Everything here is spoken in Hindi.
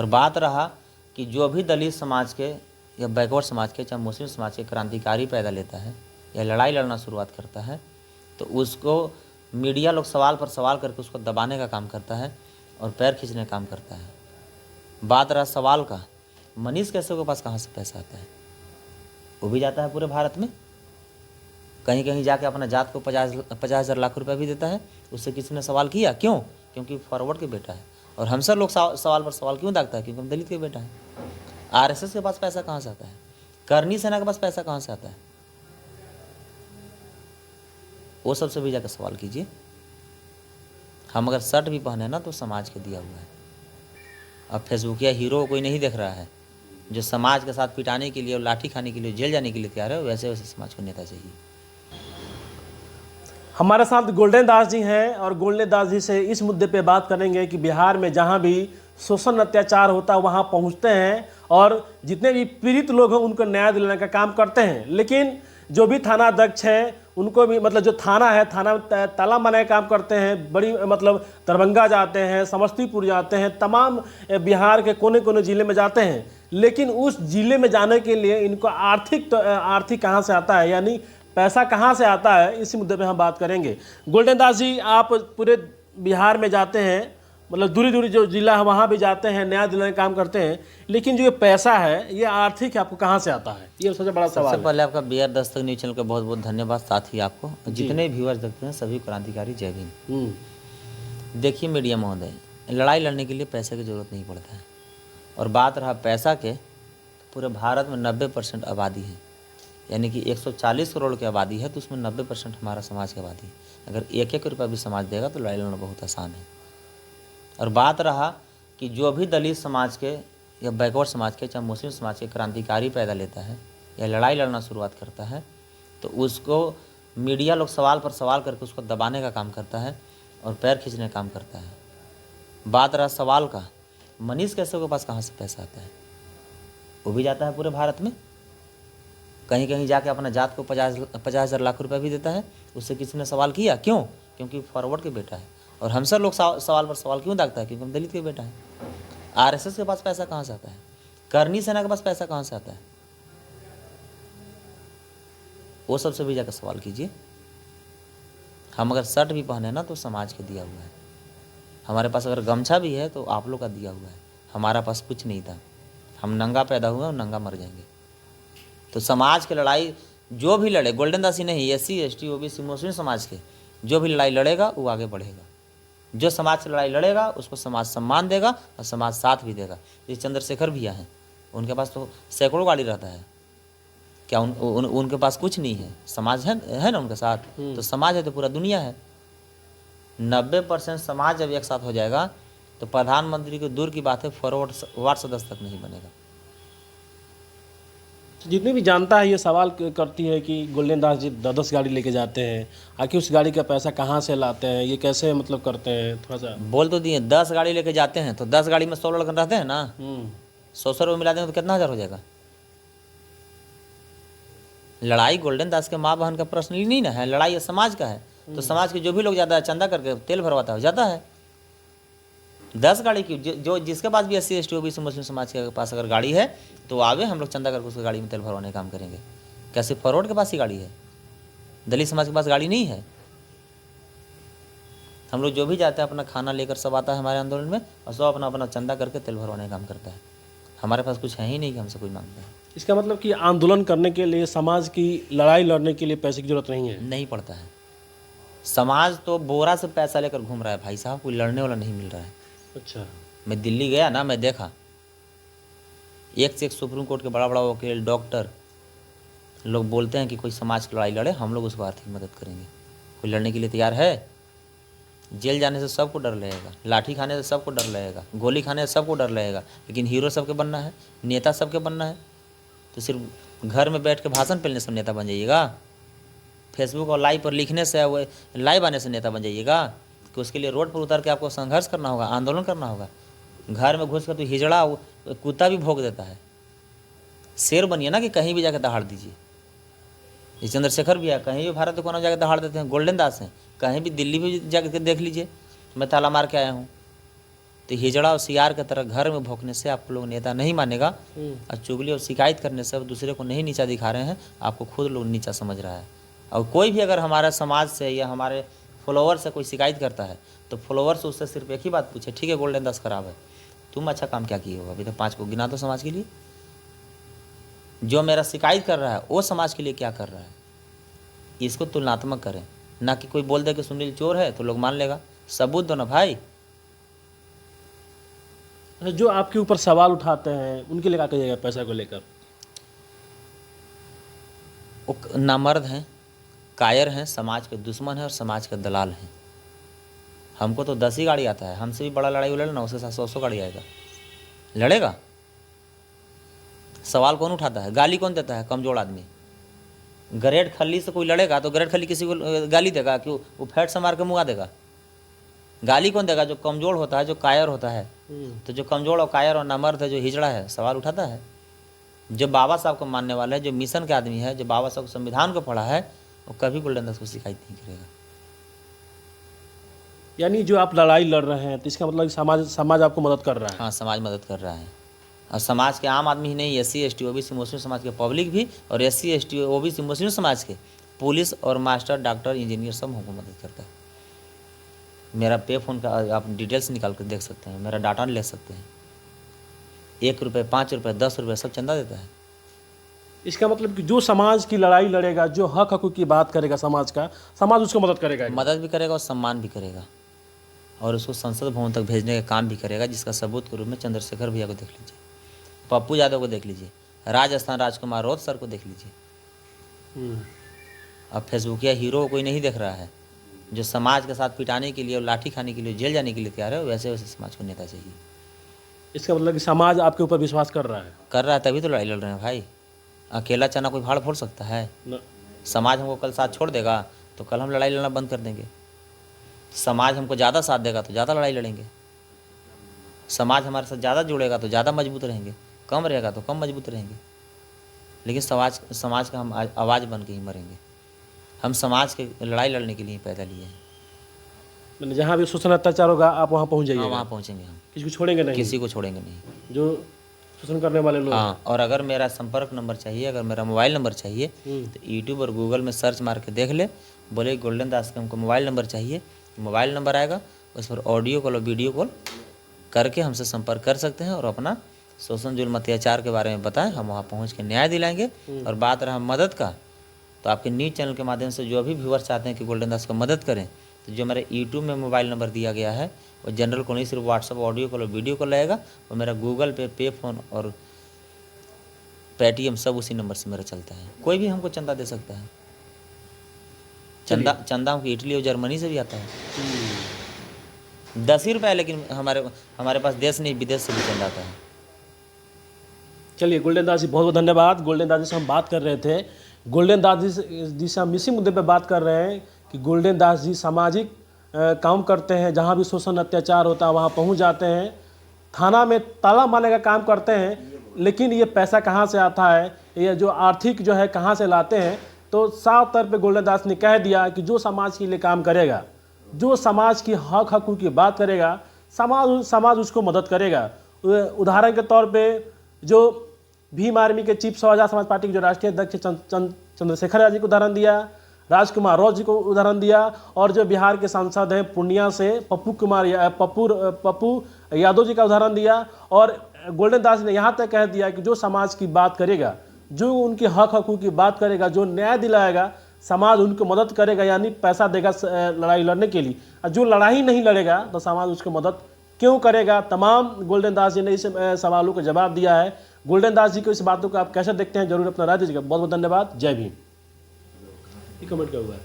और बात रहा कि जो भी दलित समाज के या बैकवर्ड समाज के चाहे मुस्लिम समाज के क्रांतिकारी पैदा लेता है या लड़ाई लड़ना शुरुआत करता है तो उसको मीडिया लोग सवाल पर सवाल करके उसको दबाने का काम करता है और पैर खींचने का काम करता है। बात रहा सवाल का, मनीष कैसे के पास कहाँ से पैसा आता है? वो भी जाता है पूरे भारत में, कहीं कहीं जाके अपना जात को 50,000 लाख रुपए भी देता है। उससे किसी ने सवाल किया? क्यों? क्योंकि फॉरवर्ड के बेटा है। और हम सब लोग सवाल पर सवाल क्यों दागता है? क्योंकि हम दलित के बेटा है। आरएसएस के पास पैसा कहाँ से आता है? करनी सेना के पास पैसा कहाँ से आता है? वो सबसे भी जाकर सवाल कीजिए। हम अगर शर्ट भी पहने ना तो समाज के दिया हुआ है। अब फेसबुकिया हीरो कोई नहीं देख रहा है जो समाज के साथ पिटाने के लिए और लाठी खाने के लिए जेल जाने के लिए तैयार है। वैसे वैसे समाज को नेता चाहिए। हमारे साथ गोल्डन दास जी हैं और गोल्डन दास जी से इस मुद्दे पे बात करेंगे कि बिहार में जहाँ भी शोषण अत्याचार होता है वहाँ पहुँचते हैं और जितने भी पीड़ित लोग हैं उनको न्याय दिलाने का काम करते हैं। लेकिन जो भी थाना अध्यक्ष है उनको भी मतलब जो थाना है, थाना ताला मारने का काम करते हैं। बड़ी मतलब दरभंगा जाते हैं, समस्तीपुर जाते हैं, तमाम बिहार के कोने कोने ज़िले में जाते हैं। लेकिन उस ज़िले में जाने के लिए इनको आर्थिक कहाँ से आता है, यानी पैसा कहाँ से आता है, इसी मुद्दे पे हम बात करेंगे। गोल्डन दास जी, आप पूरे बिहार में जाते हैं, मतलब दूरी दूरी जो जिला है वहाँ भी जाते हैं, न्याय दिलाने का काम करते हैं। लेकिन जो ये पैसा है ये आर्थिक है, आपको कहाँ से आता है? ये सबसे बड़ा सवाल है। सबसे पहले आपका BR दस्तक न्यूज़ चैनल का बहुत बहुत धन्यवाद। साथ ही आपको जितने व्यूअर्स देखते हैं सभी क्रांतिकारी जय भीम। देखिए मीडिया महोदय, लड़ाई लड़ने के लिए पैसे की ज़रूरत नहीं पड़ता है। और बात रहा पैसा के, तो पूरे भारत में 90% आबादी है, यानी कि 140 करोड़ की आबादी है, तो उसमें 90% हमारा समाज की आबादी है। अगर एक एक रुपया भी समाज देगा तो लड़ाई लड़ना बहुत आसान है। और बात रहा कि जो भी दलित समाज के या बैकवर्ड समाज के चाहे मुस्लिम समाज के क्रांतिकारी पैदा लेता है या लड़ाई लड़ना शुरुआत करता है तो उसको मीडिया लोग सवाल पर सवाल करके उसको दबाने का काम करता है और पैर खींचने का काम करता है। बात रहा सवाल का, मनीष कैसे के पास कहाँ से पैसा आता है? वो भी जाता है पूरे भारत में, कहीं कहीं जाके अपना जात को 50,000 लाख रुपए भी देता है। उससे किसी ने सवाल किया? क्यों? क्योंकि फॉरवर्ड के बेटा है। और हम सब लोग सवाल पर सवाल क्यों दागता है? क्योंकि हम दलित के बेटा है। आरएसएस के पास पैसा कहाँ से आता है? करनी सेना के पास पैसा कहाँ से आता है? वो सबसे भी जाकर सवाल कीजिए। हम अगर शर्ट भी पहने ना तो समाज के दिया हुआ है। हमारे पास अगर गमछा भी है तो आप लोग का दिया हुआ है। हमारा पास कुछ नहीं था, हम नंगा पैदा हुए और नंगा मर जाएंगे। तो समाज की लड़ाई जो भी लड़े, गोल्डन दास ही नहीं, SC ST OBC मुस्लिम समाज के जो भी लड़ाई लड़ेगा वो आगे बढ़ेगा। जो समाज से लड़ाई लड़ेगा उसको समाज सम्मान देगा और समाज साथ भी देगा। ये चंद्रशेखर भैया हैं, उनके पास तो सैकड़ों गाड़ी रहता है, क्या उनके पास कुछ नहीं है? समाज है ना उनके साथ। तो समाज है तो पूरा दुनिया है। 90% समाज जब एक साथ हो जाएगा तो प्रधानमंत्री को दूर की बात है, फॉरवर्ड वार्ड सदस्य तक नहीं बनेगा। जितनी भी जानता है ये सवाल करती है कि गोल्डन दास जी 10 गाड़ी लेके जाते हैं, आखिर उस गाड़ी का पैसा कहाँ से लाते हैं, ये कैसे मतलब करते हैं? थोड़ा सा बोल तो दिए 10 गाड़ी लेके जाते हैं तो 10 गाड़ी में 100 लड़के रहते हैं ना, 100 रुपये मिला देंगे तो कितना हज़ार हो जाएगा? लड़ाई गोल्डन दास के माँ बहन का पर्सनली नहीं ना है, लड़ाई ये समाज का है। तो समाज के जो भी लोग ज़्यादा चंदा करके तेल भरवाता है जाता है। 10 गाड़ी की जो जिसके पास भी SC ST OBC मुस्लिम समाज के पास अगर गाड़ी है तो आवे, हम लोग चंदा करके उसकी गाड़ी में तेल भरवाने का काम करेंगे। कैसे फॉरवर्ड के पास ही गाड़ी है? दलित समाज के पास गाड़ी नहीं है। हम लोग जो भी जाते हैं अपना खाना लेकर सब आता है हमारे आंदोलन में और सब अपना अपना चंदा करके तेल भरवाने का काम करता है। हमारे पास कुछ है ही नहीं कि हमसे कोई मांगता है। इसका मतलब कि आंदोलन करने के लिए, समाज की लड़ाई लड़ने के लिए पैसे की जरूरत नहीं है? नहीं पड़ता है। समाज तो बोरा से पैसा लेकर घूम रहा है भाई साहब, कोई लड़ने वाला नहीं मिल रहा है। अच्छा, मैं दिल्ली गया ना, मैं देखा एक से एक सुप्रीम कोर्ट के बड़ा बड़ा वकील, डॉक्टर लोग बोलते हैं कि कोई समाज की लड़ाई लड़े, हम लोग उसको आर्थिक मदद करेंगे। कोई लड़ने के लिए तैयार है? जेल जाने से सबको डर लगेगा, लाठी खाने से सबको डर लगेगा, गोली खाने से सबको डर लगेगा, लेकिन हीरो सबके बनना है, नेता सबके बनना है। तो सिर्फ घर में बैठ के भाषण पढ़ने से नेता बन जाइएगा? फेसबुक और लाइव पर लिखने से, वो लाइव आने से नेता बन जाइएगा? कि उसके लिए रोड पर उतर के आपको संघर्ष करना होगा, आंदोलन करना होगा। घर में घुस कर तो हिजड़ा कुत्ता भी भोंक देता है। शेर बनिए ना कि कहीं भी जाकर दहाड़ दीजिए। ये चंद्रशेखर भी है, कहीं भी भारत कोना जाकर दहाड़ देते हैं। गोल्डन दास हैं, कहीं भी दिल्ली भी जाकर देख लीजिए, मैं ताला मार के आया हूँ। तो हिजड़ा और सियार की तरह घर में भौंकने से आपको लोग नेता नहीं मानेगा, और चुगली और शिकायत करने से अब दूसरे को नहीं नीचा दिखा रहे हैं, आपको खुद लोग नीचा समझ रहा है। और कोई भी अगर हमारे समाज से या हमारे फॉलोअर से कोई शिकायत करता है तो फॉलोअर से उससे सिर्फ एक ही बात पूछे, ठीक है गोल्डन दास खराब है, तुम अच्छा काम क्या किए हो अभी तक, 5 को गिना दो समाज के लिए। जो मेरा शिकायत कर रहा है वो समाज के लिए क्या कर रहा है, इसको तुलनात्मक करें, ना कि कोई बोल दे कि सुनील चोर है तो लोग मान लेगा। सबूत दो ना भाई। जो आपके ऊपर सवाल उठाते हैं उनके लिए क्या कहिएगा पैसा को लेकर? वो नामर्द हैं, कायर हैं, समाज के दुश्मन हैं और समाज के दलाल हैं। हमको तो 10 ही गाड़ी आता है, हमसे भी बड़ा लड़ाई लड़े ना, उसके साथ 100 गाड़ी आएगा, लड़ेगा। सवाल कौन उठाता है, गाली कौन देता है? कमजोर आदमी। ग्रेड खली से कोई लड़ेगा तो ग्रेड खली किसी को गाली देगा कि वो फैट से मार के मुँगा देगा? गाली कौन देगा? जो कमजोर होता है, जो कायर होता है। तो जो कमजोर और कायर और नामर्द है, जो हिजड़ा है, सवाल उठाता है। जो बाबा साहब को मानने वाला है, जो मिशन के आदमी है, जो बाबा साहब संविधान को पढ़ा है, वो कभी गोल्डन दास को शिकायत नहीं करेगा। यानी जो आप लड़ाई लड़ रहे हैं तो इसका मतलब समाज आपको मदद कर रहा है? हाँ, समाज मदद कर रहा है। और समाज के आम आदमी ही नहीं, SC ST OBC मुस्लिम समाज के पब्लिक भी, और SC ST OBC मुस्लिम समाज के पुलिस और मास्टर, डॉक्टर, इंजीनियर सब हमको मदद करता है। मेरा पे फ़ोन का आप डिटेल्स निकाल कर देख सकते हैं, मेरा डाटा ले सकते हैं। 1 रुपये, 5 रुपये, 10 रुपये सब चंदा देता है। इसका मतलब कि जो समाज की लड़ाई लड़ेगा, जो हक हकूक़ की बात करेगा समाज का, समाज उसको मदद करेगा, मदद भी करेगा और सम्मान भी करेगा, और उसको संसद भवन तक भेजने का काम भी करेगा, जिसका सबूत के रूप में चंद्रशेखर भैया को देख लीजिए, पप्पू यादव को देख लीजिए, राजस्थान राजकुमार रौत सर को देख लीजिए। अब फेसबुकिया हीरो कोई नहीं देख रहा है, जो समाज के साथ पिटाने के लिए और लाठी खाने के लिए, जेल जाने के लिए तैयार है, वैसे वैसे समाज को नेता चाहिए। इसका मतलब कि समाज आपके ऊपर विश्वास कर रहा है? कर रहा है, तभी तो लड़ाई लड़ रहे हैं भाई। अकेला चना कोई भाड़ फोड़ सकता है? समाज हमको कल साथ छोड़ देगा तो कल हम लड़ाई लड़ना बंद कर देंगे। समाज हमको ज़्यादा साथ देगा तो ज़्यादा लड़ाई लड़ेंगे। समाज हमारे साथ ज़्यादा जुड़ेगा तो ज़्यादा मजबूत रहेंगे, कम रहेगा तो कम मजबूत रहेंगे। लेकिन समाज का हम आवाज़ बन के ही मरेंगे। हम समाज के लड़ाई लड़ने के लिए पैदा लिए हैं। मैंने जहाँ भी शोषण अत्याचार होगा आप वहाँ पहुँच जाइए? वहाँ पहुँचेंगे हम, किसी को छोड़ेंगे नहीं? किसी को छोड़ेंगे नहीं, जो शोषण करने वाले लोग। हाँ, और अगर मेरा संपर्क नंबर चाहिए, अगर मेरा मोबाइल नंबर चाहिए तो यूट्यूब और गूगल में सर्च मार के देख ले, बोले गोल्डन दास का हमको मोबाइल नंबर चाहिए, मोबाइल नंबर आएगा, उस पर ऑडियो कॉल और वीडियो कॉल करके हमसे संपर्क कर सकते हैं और अपना शोषण जुल्म अत्याचार के बारे में बताएं। हम वहाँ पहुँच के न्याय दिलाएंगे। और बात रहा मदद का, तो आपके न्यूज़ चैनल के माध्यम से जो अभी व्यूअर चाहते हैं कि गोल्डन दास को मदद करें, तो जो मेरे यूट्यूब में मोबाइल नंबर दिया गया है वो जनरल को नहीं, सिर्फ व्हाट्सअप ऑडियो कॉल और वीडियो कॉल रहेगा, और मेरा गूगल पे फ़ोन और पेटीएम सब उसी नंबर से मेरा चलता है। कोई भी हमको चंदा दे सकता है। चंदा हमको इटली और जर्मनी से भी आता है, 10 ही रुपये, लेकिन हमारे पास देश नहीं विदेश से भी चंदा आता है। चलिए गोल्डन दास जी बहुत बहुत धन्यवाद। गोल्डन दास जी से हम बात कर रहे थे, गोल्डन दास जी से हम इसी मुद्दे पे बात कर रहे हैं कि गोल्डन दास जी सामाजिक काम करते हैं, जहाँ भी शोषण अत्याचार होता है वहाँ पहुँच जाते हैं, थाना में ताला मारने का काम करते हैं। लेकिन ये पैसा कहाँ से आता है, ये जो आर्थिक जो है कहाँ से लाते हैं, तो साफ तौर पे गोल्डन दास ने कह दिया कि जो समाज के लिए काम करेगा, जो समाज की हक हकूक़ की बात करेगा, समाज उसको मदद करेगा। उदाहरण के तौर पे जो भीम आर्मी के चीफ स्वराज समाज पार्टी के जो राष्ट्रीय अध्यक्ष चंद्रशेखर जी को उदाहरण दिया, राजकुमार रौत जी को उदाहरण दिया, और जो बिहार के सांसद हैं पूर्णिया से पप्पू यादव जी का उदाहरण दिया। और गोल्डन दास ने यहाँ तक कह दिया कि जो समाज की बात करेगा, जो उनके हक हकूक़ की बात करेगा, जो न्याय दिलाएगा, समाज उनको मदद करेगा, यानी पैसा देगा लड़ाई लड़ने के लिए। और जो लड़ाई नहीं लड़ेगा तो समाज उसको मदद क्यों करेगा? तमाम गोल्डन दास जी ने इस सवालों का जवाब दिया है। गोल्डन दास जी को इस बातों को आप कैसे देखते हैं, जरूर अपना राय दीजिएगा। बहुत बहुत धन्यवाद। जय भीम। कमेंट क्या हुआ है?